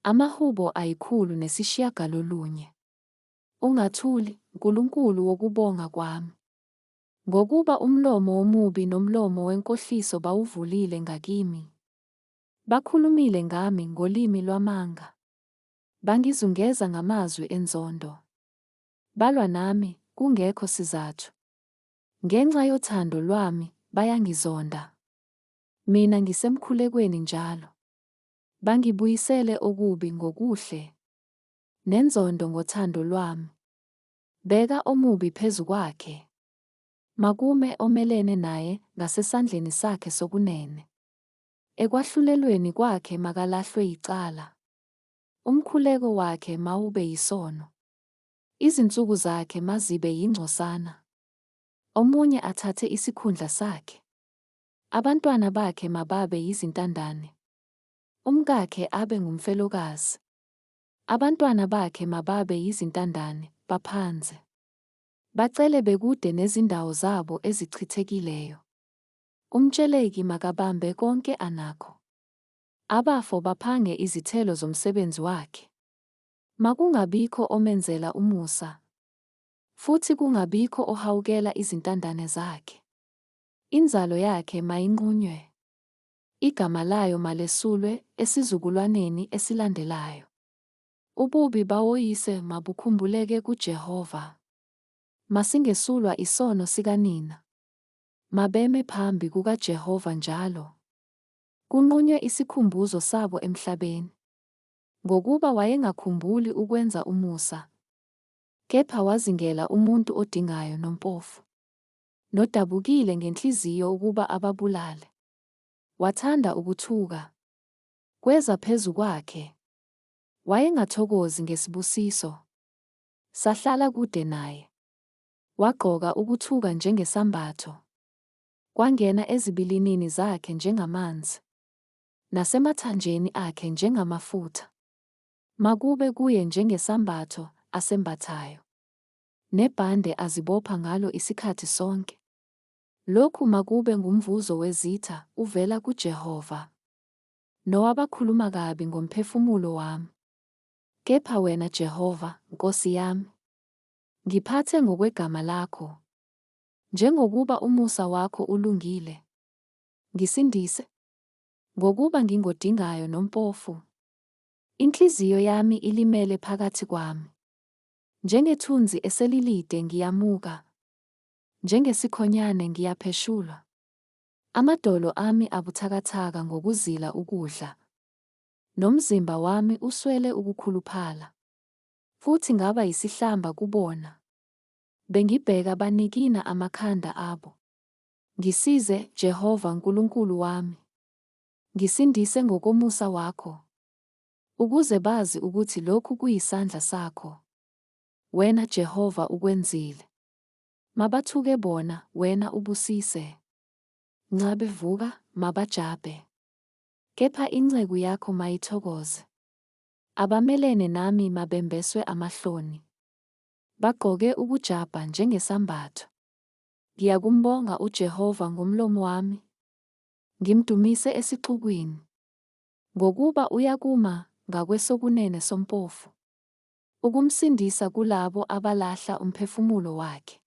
Amahubo 109. Ungathuli, Nkulunkulu wokubonga kwami. Ngokuba umlomo womubi nomlomo wenkohliso bawuvulile ngakimi. Bakhulumile ngami ngolimi lwamanga. Bangizungeza ngamazwi enzondo. Balwa nami, kungekho sizathu. Ngenxa yothando lwami, bayangizonda. Mina ngisemkhulekweni njalo. Bangibuyisele okubi ngokuhle, nenzondo ngothando lwami. Beka omubi phezu kwakhe. Makume omelene naye ngasesandleni sakhe sokunene. Ekwahlulelweni kwakhe makalahlwe icala. Umkhuleko wakhe mawube yisono. Izinsuku zakhe mazibe yingcosana. Omunye athathe isikhundla sakhe. Abantwana bakhe mababe yizintandane. Umkakhe abe ngumfelokazi. Abantwana bakhe mababe yizintandane, baphanze. Bacele bekude nezindawo zabo ezichithekileyo. Umtsheleki makabambe konke anakho. Abafo baphange izithelo zomsebenzi wakhe. Makungabikho omenzela umusa. Futhi kungabikho ohawukela izintandane zakhe. Inzalo yakhe mayinqunywe. Igama layo malesulwe esizukulwaneni esilandelayo. Ububi bawoyise mabukhumbuleke kuJehova. Masingesulwa isono sikanina. Mabeme phambi kukaJehova njalo. Kunqunywe isikhumbuzo sabo emhlabeni. Ngokuba wayengakhumbuli ukwenza umusa. Kepha wazingela umuntu odingayo nompofu. Nodabukile ngenhliziyo ukuba ababulale. Wathanda ukuthuka. Kweza phezu kwakhe. Wayengathokozi ngesibusiso. Sahlala kude naye. Wagqoka ukuthuka njengesambatho. Kwangena ezibilinini zakhe njengamanzi. Nasemathanjeni akhe njengamafutha. Makube kuye njengesambatho asembathayo. Nebhande azibopha ngalo isikhathi sonke. Lokhu makube ngumvuzo wezitha uvela kuJehova. Nowabakhuluma kabi ngomphefumulo wami. Kepha wena Jehova, Nkosi yami, ngiphathe ngokwegama lakho. Njengokuba umusa wakho ulungile. Ngisindise. Ngokuba ngingodingayo nompofu. Inhliziyo yami ilimele phakathi kwami. Njengethunzi eselilide ngiyamuka. Njengesikhonyane ngiyapheshulwa. Amadolo ami abuthakathaka ngokuzila ukudla. Nomzimba wami uswele ukukhuluphala. Futhi ngaba yisihlamba kubona. Bengibheka banikina amakhanda abo. Ngisize, Jehova Nkulunkulu wami. Ngisindise ngokomusa wakho. Ukuze bazi ukuthi lokhu kuyisandla sakho. Wena Jehova ukwenzile. Mabathuke bona, wena ubusise. Nxa bevuka, mabajabe. Kepha inceku yakho mayithokoze. Abamelene nami mabembeswe amahloni. Bagqoke ukujabha njengesambatho. Ngiyakumbonga uJehova ngomlomo wami. Ngimdumise esixukwini. Ngokuba uyakuma ngakwesokunene sompofu. Ukumsindisa kulabo abalahla umphefumulo wakhe.